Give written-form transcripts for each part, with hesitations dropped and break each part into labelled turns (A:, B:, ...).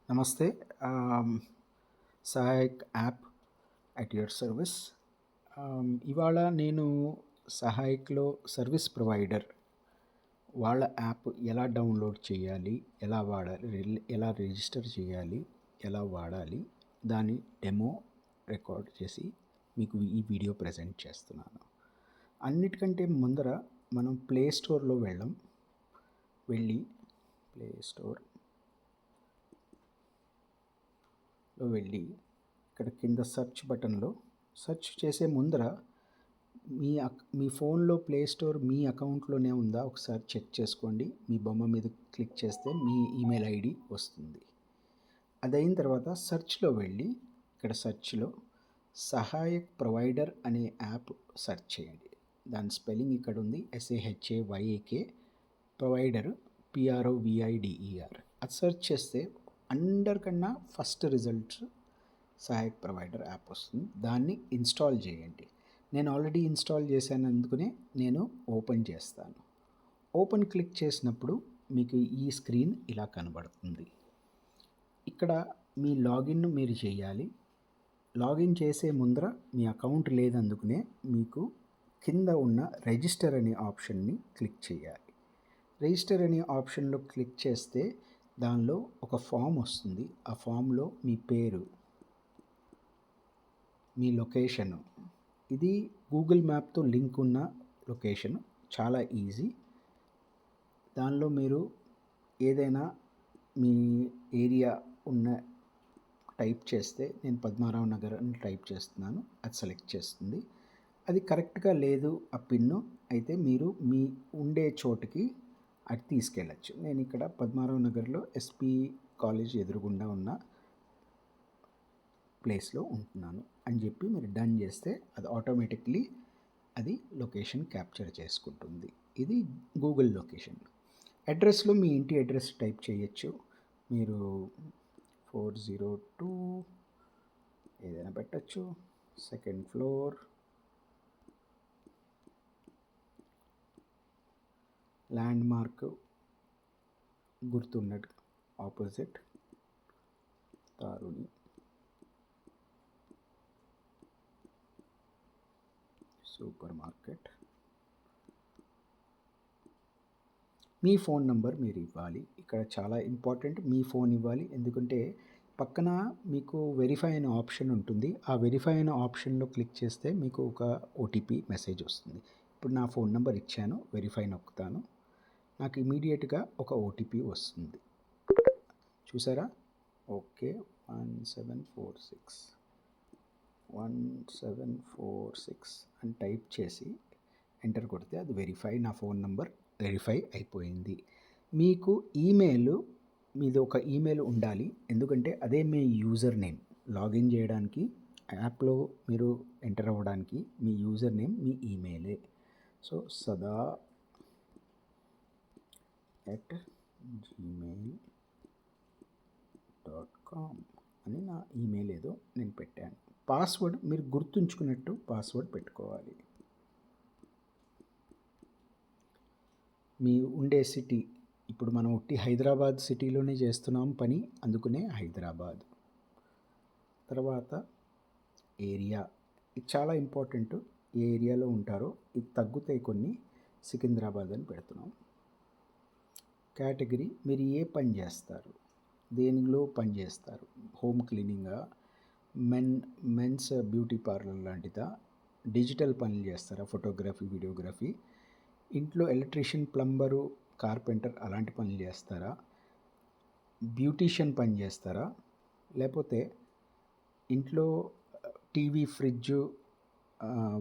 A: నమస్తే. Sahayak app at your service. ఇవాళ నేను సహాయక్‌లో సర్వీస్ ప్రొవైడర్ వాళ్ళ యాప్ ఎలా డౌన్లోడ్ చేయాలి, ఎలా వాడాలి, ఎలా రిజిస్టర్ చేయాలి, ఎలా వాడాలి, దాని డెమో రికార్డ్ చేసి మీకు ఈ వీడియో ప్రెజెంట్ చేస్తున్నాను. అన్నిటికంటే ముందర మనం ప్లే స్టోర్‌లో వెళ్ళి ప్లే స్టోర్‌లో వెళ్ళి ఇక్కడ కింద సెర్చ్ బటన్లో సెర్చ్ చేసే ముందర మీ ఫోన్లో ప్లే స్టోర్ మీ అకౌంట్లోనే ఉందా ఒకసారి చెక్ చేసుకోండి. మీ బొమ్మ మీద క్లిక్ చేస్తే మీ ఈమెయిల్ ఐడి వస్తుంది. అదైన తర్వాత సెర్చ్లో వెళ్ళి ఇక్కడ సెర్చ్లో సహాయక్ ప్రొవైడర్ అనే యాప్ సెర్చ్ చేయండి. దాని స్పెల్లింగ్ ఇక్కడ ఉంది, SAHAYAK, ప్రొవైడర్ PROVIDER. అది సెర్చ్ చేస్తే అందరికన్నా first result Sahayak provider app వస్తుంది. దాన్ని ఇన్స్టాల్ చేయండి. నేను ఆల్రెడీ ఇన్స్టాల్ చేశాను, అందుకనే నేను ఓపెన్ చేస్తాను. ఓపెన్ క్లిక్ చేసినప్పుడు మీకు ఈ స్క్రీన్ ఇలా కనబడుతుంది. ఇక్కడ మీ లాగిన్ మీరు చేయాలి. లాగిన్ చేసే ముందర మీ అకౌంట్ లేదందుకునే మీకు కింద ఉన్న రిజిస్టర్ అనే ఆప్షన్ని క్లిక్ చేయాలి. రిజిస్టర్ అనే ఆప్షన్లో క్లిక్ చేస్తే దానిలో ఒక ఫామ్ వస్తుంది. ఆ ఫామ్లో మీ పేరు, మీ లొకేషను, ఇది గూగుల్ మ్యాప్తో లింక్ ఉన్న లొకేషన్, చాలా ఈజీ. దానిలో మీరు ఏదైనా మీ ఏరియా ఉన్న టైప్ చేస్తే, నేను పద్మారావు నగర్ అని టైప్ చేస్తున్నాను, అది సెలెక్ట్ చేస్తుంది. అది కరెక్ట్గా లేదు ఆ పిన్ను అయితే మీరు మీ ఉండే చోటుకి అది తీసుకెళ్ళచ్చు. నేను ఇక్కడ పద్మారావు నగర్లో SP కాలేజ్ ఎదురుగుండా ఉన్న ప్లేస్లో ఉంటున్నాను అని చెప్పి మీరు డన్ చేస్తే అది ఆటోమేటిక్లీ అది లొకేషన్ క్యాప్చర్ చేసుకుంటుంది. ఇది గూగుల్ లొకేషన్. అడ్రస్లో మీ ఇంటి అడ్రస్ టైప్ చేయొచ్చు. మీరు 402 ఏదైనా పెట్టచ్చు, 2nd ఫ్లోర్, ల్యాండ్ మార్క్ గుర్తున్నట్టు ఆపోజిట్ తారుణి సూపర్ మార్కెట్. మీ ఫోన్ నంబర్ మీరు ఇవ్వాలి. ఇక్కడ చాలా ఇంపార్టెంట్, మీ ఫోన్ ఇవ్వాలి. ఎందుకంటే పక్కన మీకు వెరిఫై అనే ఆప్షన్ ఉంటుంది. ఆ వెరిఫై అనే ఆప్షన్లో క్లిక్ చేస్తే మీకు ఒక OTP మెసేజ్ వస్తుంది. ఇప్పుడు నా ఫోన్ నెంబర్ ఇచ్చాను, వెరిఫై నొక్కుతాను, నాకు ఇమీడియట్గా ఒక OTP వస్తుంది. చూసారా? ఓకే, 1746 అని టైప్ చేసి ఎంటర్ కొడితే అది వెరిఫై, నా ఫోన్ నెంబర్ వెరిఫై అయిపోయింది. మీకు మీది ఒక ఈమెయిల్ ఉండాలి, ఎందుకంటే అదే మీ యూజర్ నేమ్. లాగిన్ చేయడానికి యాప్లో మీరు ఎంటర్ అవ్వడానికి మీ యూజర్ నేమ్ మీ ఈమెయిలే. సో sada@gmail.com అని నా ఈమెయిల్ ఏదో నేను పెట్టాను. పాస్వర్డ్ మీరు గుర్తుంచుకున్నట్టు పాస్వర్డ్ పెట్టుకోవాలి. మీ ఉండే సిటీ, ఇప్పుడు మనం హైదరాబాద్ సిటీలోనే చేస్తున్నాం పని, అందుకనే హైదరాబాద్. తర్వాత ఏరియా, ఇది చాలా ఇంపార్టెంట్. ఏ ఏరియాలో ఉంటారో ఇది తగ్గుతాయి కొన్ని, సికింద్రాబాద్ అని పెడుతున్నాం. కేటగిరీ, మీరు ఏ పని చేస్తారు, దేనిలో పని చేస్తారు, హోమ్ క్లీనింగా, మెన్స్ బ్యూటీ పార్లర్ లాంటిదా, డిజిటల్ పనులు చేస్తారా, ఫోటోగ్రఫీ, వీడియోగ్రఫీ, ఇంట్లో ఎలక్ట్రీషియన్, ప్లంబరు, కార్పెంటర్ అలాంటి పనులు చేస్తారా, బ్యూటీషియన్ పని చేస్తారా, లేకపోతే ఇంట్లో TV, fridge,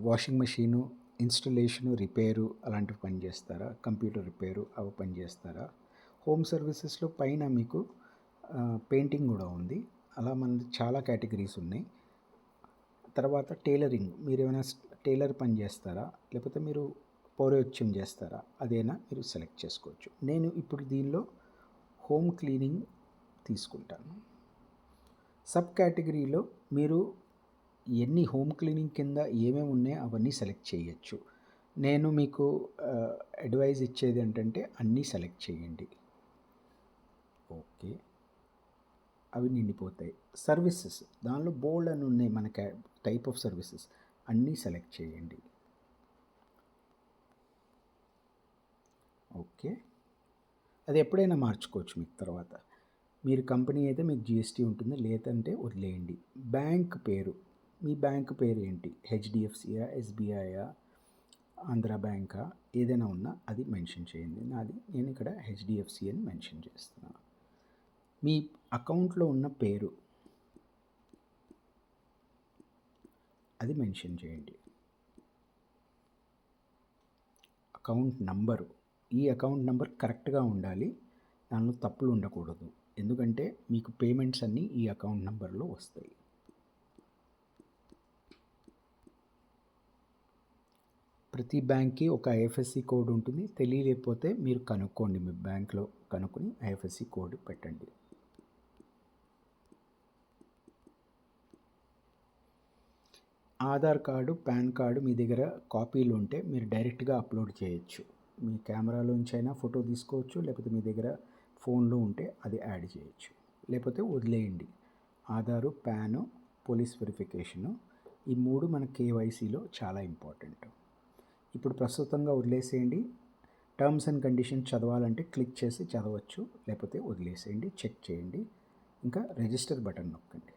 A: washing machine installation, repair అలాంటివి పని చేస్తారా, కంప్యూటర్ రిపేరు అవి పని చేస్తారా. హోమ్ సర్వీసెస్లో పైన మీకు పెయింటింగ్ కూడా ఉంది. అలా మన చాలా కేటగిరీస్ ఉన్నాయి. తర్వాత టైలరింగ్, మీరు ఏమైనా టైలర్ పని చేస్తారా, లేకపోతే మీరు పౌరోహిత్యం చేస్తారా, అదేనా మీరు సెలెక్ట్ చేసుకోవచ్చు. నేను ఇప్పుడు దీనిలో హోమ్ క్లీనింగ్ తీసుకుంటాను. సబ్ కేటగిరీలో మీరు ఎన్ని హోమ్ క్లీనింగ్ కింద ఏమేమి ఉన్నాయో అవన్నీ సెలెక్ట్ చేయొచ్చు. నేను మీకు అడ్వైజ్ ఇచ్చేది ఏంటంటే అన్నీ సెలెక్ట్ చేయండి. ఓకే, అవి నిండిపోతాయి. సర్వీసెస్ దానిలో బోల్డ్ అని ఉన్నాయి మన టైప్ ఆఫ్ సర్వీసెస్ అన్నీ సెలెక్ట్ చేయండి. ఓకే, అది ఎప్పుడైనా మార్చుకోవచ్చు మీకు తర్వాత. మీరు కంపెనీ అయితే మీకు జిఎస్టీ ఉంటుంది, లేదంటే వదిలేయండి. బ్యాంక్ పేరు, మీ బ్యాంక్ పేరు ఏంటి? హెచ్డిఎఫ్సియా, ఎస్బీఐయా, ఆంధ్రా బ్యాంకా, ఏదైనా ఉన్నా అది మెన్షన్ చేయండి. నేను ఇక్కడ హెచ్డిఎఫ్సి అని మెన్షన్ చేస్తున్నాను. మీ అకౌంట్లో ఉన్న పేరు అది మెన్షన్ చేయండి. అకౌంట్ నంబరు, ఈ అకౌంట్ నంబర్ కరెక్ట్గా ఉండాలి, దానిలో తప్పులు ఉండకూడదు. ఎందుకంటే మీకు పేమెంట్స్ అన్నీ ఈ అకౌంట్ నంబర్లో వస్తాయి. ప్రతి బ్యాంక్కి ఒక ఐఎఫ్ఎస్సి కోడ్ ఉంటుంది. తెలియలేకపోతే మీరు కనుక్కోండి, మీ బ్యాంక్లో కనుక్కొని ఐఎఫ్ఎస్సి కోడ్ పెట్టండి. ఆధార్ కార్డు, పాన్ కార్డు మీ దగ్గర కాపీలు ఉంటే మీరు డైరెక్ట్గా అప్లోడ్ చేయొచ్చు. మీ కెమెరాలోంచి అయినా ఫోటో తీసుకోవచ్చు, లేకపోతే మీ దగ్గర ఫోన్లో ఉంటే అది యాడ్ చేయొచ్చు, లేకపోతే వదిలేయండి. ఆధారు, పాను, పోలీస్ వెరిఫికేషను, ఈ 3 మన కేవైసీలో చాలా ఇంపార్టెంట్. ఇప్పుడు ప్రస్తుతంగా వదిలేసేయండి. టర్మ్స్ అండ్ కండిషన్స్ చదవాలంటే క్లిక్ చేసి చదవచ్చు, లేకపోతే వదిలేసేయండి. చెక్ చేయండి. ఇంకా రిజిస్టర్ బటన్ నొక్కండి.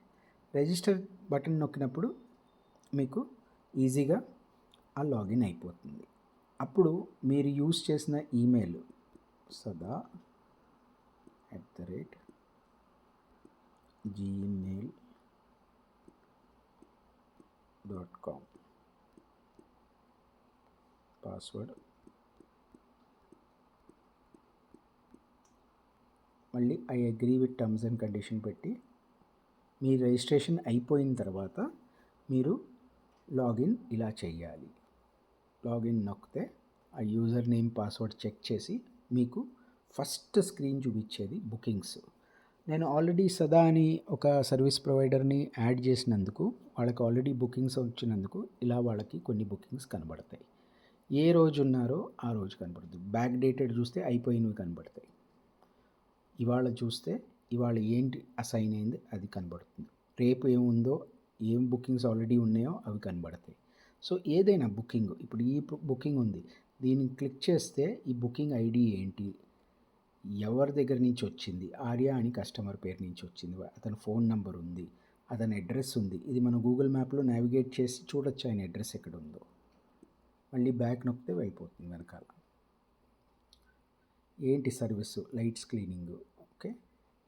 A: రిజిస్టర్ బటన్ నొక్కినప్పుడు మీకు ఈజీగా ఆ లాగిన్ అయిపోతుంది. అప్పుడు మీరు యూజ్ చేసిన ఈమెయిల్ sada@gmail.com పాస్వర్డ్, మళ్ళీ I agree with terms and condition పెట్టి మీ రిజిస్ట్రేషన్ అయిపోయిన తర్వాత మీరు లాగిన్ ఇలా చేయాలి. లాగిన్ నొక్కితే ఆ యూజర్ నేమ్, పాస్వర్డ్ చెక్ చేసి మీకు ఫస్ట్ స్క్రీన్ చూపించేది బుకింగ్స్. నేను ఆల్రెడీ సదా అని ఒక సర్వీస్ ప్రొవైడర్ని యాడ్ చేసినందుకు, వాళ్ళకి ఆల్రెడీ బుకింగ్స్ వచ్చినందుకు ఇలా వాళ్ళకి కొన్ని బుకింగ్స్ కనబడతాయి. ఏ రోజు ఉన్నారో ఆ రోజు కనబడుతుంది. బ్యాక్ డేటెడ్ చూస్తే అయిపోయినవి కనబడతాయి. ఇవాళ చూస్తే ఇవాళ ఏంటి అసైన్ అయింది అది కనబడుతుంది. రేపు ఏముందో, ఏం బుకింగ్స్ ఆల్రెడీ ఉన్నాయో అవి కనబడతాయి. సో ఏదైనా బుకింగ్, ఇప్పుడు ఈ బుకింగ్ ఉంది, దీన్ని క్లిక్ చేస్తే ఈ బుకింగ్ ఐడి ఏంటి, ఎవరి దగ్గర నుంచి వచ్చింది, ఆర్య అని కస్టమర్ పేరు నుంచి వచ్చింది, అతని ఫోన్ నెంబర్ ఉంది, అతని అడ్రస్ ఉంది. ఇది మనం గూగుల్ మ్యాప్లో నావిగేట్ చేసి చూడొచ్చు ఆయన అడ్రస్ ఎక్కడ ఉందో. మళ్ళీ బ్యాక్ నొక్కితే వెళ్ళిపోతుంది వెనకాల. ఏంటి సర్వీసు, లైట్స్ క్లీనింగ్. ఓకే,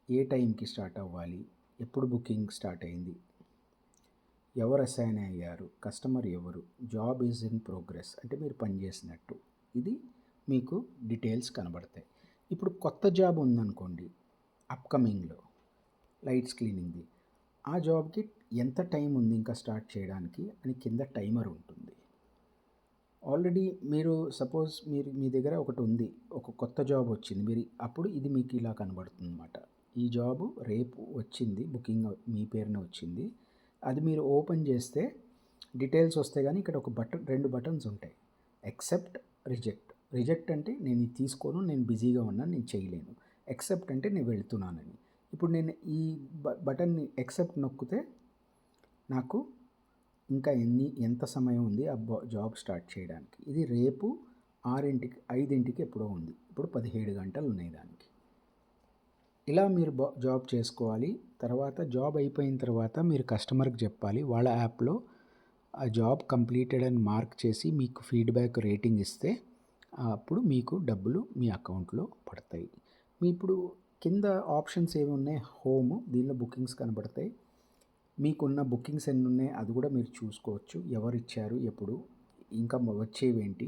A: ఏ టైంకి స్టార్ట్ అవ్వాలి, ఎప్పుడు బుకింగ్ స్టార్ట్ అయింది, ఎవరు అసైన్ అయ్యారు, కస్టమర్ ఎవరు, జాబ్ ఈజ్ ఇన్ ప్రోగ్రెస్ అంటే మీరు పనిచేసినట్టు, ఇది మీకు డీటెయిల్స్ కనబడతాయి. ఇప్పుడు కొత్త జాబ్ ఉందనుకోండి అప్కమింగ్లో లైట్స్ క్లీనింగ్ది, ఆ జాబ్కి ఎంత టైం ఉంది ఇంకా స్టార్ట్ చేయడానికి అని కింద టైమర్ ఉంటుంది. ఆల్రెడీ మీరు సపోజ్ మీ దగ్గర ఒకటి ఉంది, ఒక కొత్త జాబ్ వచ్చింది, మీరు అప్పుడు ఇది మీకు ఇలా కనబడుతుంది అన్నమాట. ఈ జాబు రేపు వచ్చింది, బుకింగ్ మీ పేరున వచ్చింది. అది మీరు ఓపెన్ చేస్తే డీటెయిల్స్ వస్తాయి, కానీ ఇక్కడ ఒక బటన్, 2 బటన్స్ ఉంటాయి, యాక్సెప్ట్, రిజెక్ట్. రిజెక్ట్ అంటే నేను ఇది తీసుకోను, నేను బిజీగా ఉన్నాను, నేను చేయలేను. యాక్సెప్ట్ అంటే నేను వెళ్తున్నానని. ఇప్పుడు నేను ఈ బటన్ని యాక్సెప్ట్ నొక్కితే నాకు ఇంకా ఎంత సమయం ఉంది ఆ జాబ్ స్టార్ట్ చేయడానికి. ఇది రేపు 5ంటికి ఎప్పుడో ఉంది, ఇప్పుడు 17 గంటలు ఉన్నాయి దానికి. ఇలా మీరు జాబ్ చేసుకోవాలి. తర్వాత జాబ్ అయిపోయిన తర్వాత మీరు కస్టమర్కి చెప్పాలి, వాళ్ళ యాప్లో ఆ జాబ్ కంప్లీటెడ్ అని మార్క్ చేసి మీకు ఫీడ్బ్యాక్ రేటింగ్ ఇస్తే అప్పుడు మీకు డబ్బులు మీ అకౌంట్లో పడతాయి. మీ ఇప్పుడు కింద ఆప్షన్స్ ఏమి ఉన్నాయి, హోమ్, దీనిలో బుకింగ్స్ కనబడతాయి. మీకున్న బుకింగ్స్ ఎన్ని ఉన్నాయి అది కూడా మీరు చూసుకోవచ్చు, ఎవరు ఇచ్చారు, ఎప్పుడు, ఇంకా వచ్చేవేంటి,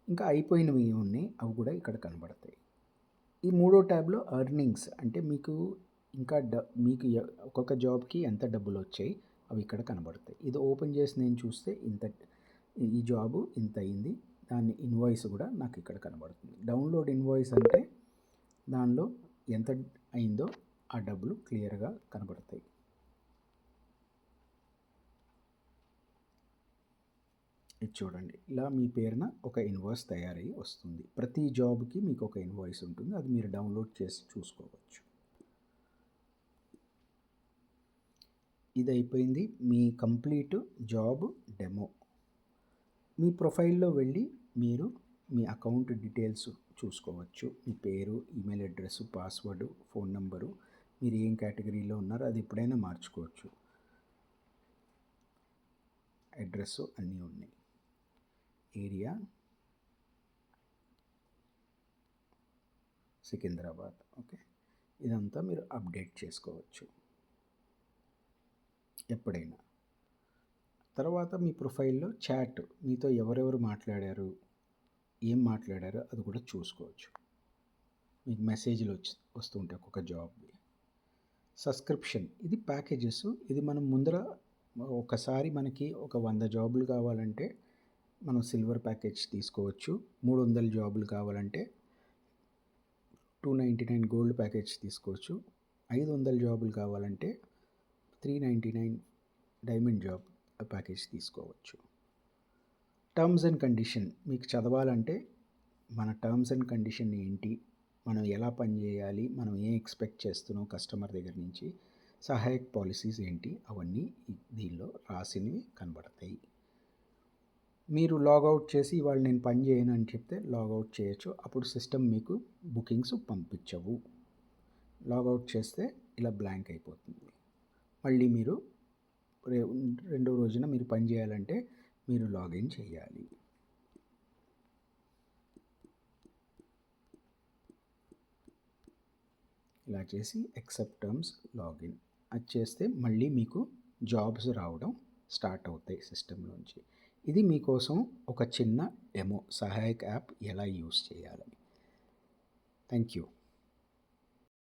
A: ఇంకా అయిపోయినవి ఉన్నాయి అవి కూడా ఇక్కడ కనబడతాయి. ఈ 3వ ట్యాబ్లో ఎర్నింగ్స్ అంటే మీకు ఇంకా మీకు ఒక్కొక్క జాబ్కి ఎంత డబ్బులు వచ్చాయి అవి ఇక్కడ కనబడతాయి. ఇది ఓపెన్ చేసి నేను చూస్తే ఈ జాబు ఇంత అయింది, దాని ఇన్వాయిస్ కూడా నాకు ఇక్కడ కనబడుతుంది. డౌన్లోడ్ ఇన్వాయిస్ అంటే దానిలో ఎంత అయిందో ఆ డబ్బులు క్లియర్గా కనబడతాయి. ఇది చూడండి, ఇలా మీ పేరున ఒక ఇన్వాయిస్ తయారయ్యి వస్తుంది. ప్రతి జాబ్కి మీకు ఒక ఇన్వాయిస్ ఉంటుంది, అది మీరు డౌన్లోడ్ చేసి చూసుకోవచ్చు. ఇది అయిపోయింది మీ కంప్లీట్ జాబ్ డెమో. మీ ప్రొఫైల్లో వెళ్ళి మీరు మీ అకౌంట్ డీటెయిల్స్ చూసుకోవచ్చు. మీ పేరు, email address, password, phone number, మీరు ఏం కేటగిరీలో ఉన్నారో అది ఎప్పుడైనా మార్చుకోవచ్చు. అడ్రస్ అన్నీ ఉన్నాయి. ఏరియా సికింద్రాబాద్. ఓకే, ఇదంతా మీరు అప్డేట్ చేసుకోవచ్చు ఎప్పుడైనా. తర్వాత మీ ప్రొఫైల్లో చాట్, మీతో ఎవరెవరు మాట్లాడారు, ఏం మాట్లాడారో అది కూడా చూసుకోవచ్చు. మీకు మెసేజ్లు వస్తుంటాయి ఒక్కొక్క జాబ్వి. సబ్స్క్రిప్షన్, ఇది ప్యాకేజెస్. ఇది మనం ముందర ఒకసారి మనకి ఒక 100 జాబులు కావాలంటే మనం సిల్వర్ ప్యాకేజ్ తీసుకోవచ్చు. 300 జాబులు కావాలంటే 299 గోల్డ్ ప్యాకేజ్ తీసుకోవచ్చు. 500 జాబులు కావాలంటే 399 డైమండ్ జాబ్ ప్యాకేజ్ తీసుకోవచ్చు. టర్మ్స్ అండ్ కండిషన్, మీకు చదవాలంటే మన టర్మ్స్ అండ్ కండిషన్ ఏంటి, మనం ఎలా పని చేయాలి, మనం ఏం ఎక్స్పెక్ట్ చేస్తున్నాం కస్టమర్ దగ్గర నుంచి, సహాయక పాలసీస్ ఏంటి, అవన్నీ దీనిలో రాసినవి కనబడతాయి. మీరు లాగౌట్ చేసి ఇవాళ నేను పని చేయను అని చెప్తే లాగౌట్ చేయొచ్చు. అప్పుడు సిస్టమ్ మీకు బుకింగ్స్ పంపించవు. లాగౌట్ చేస్తే ఇలా బ్లాంక్ అయిపోతుంది. మళ్ళీ మీరు రెండో రోజున మీరు పని చేయాలంటే మీరు లాగిన్ చేయాలి. ఇలా చేసి యాక్సెప్ట్ టర్మ్స్, లాగిన్ అది చేస్తే మళ్ళీ మీకు జాబ్స్ రావడం స్టార్ట్ అవుతాయి సిస్టంలోంచి. ఇది మీకోసం ఒక చిన్న డెమో, సహాయక్ యాప్ ఎలా యూస్ చేయాలని. Thank you.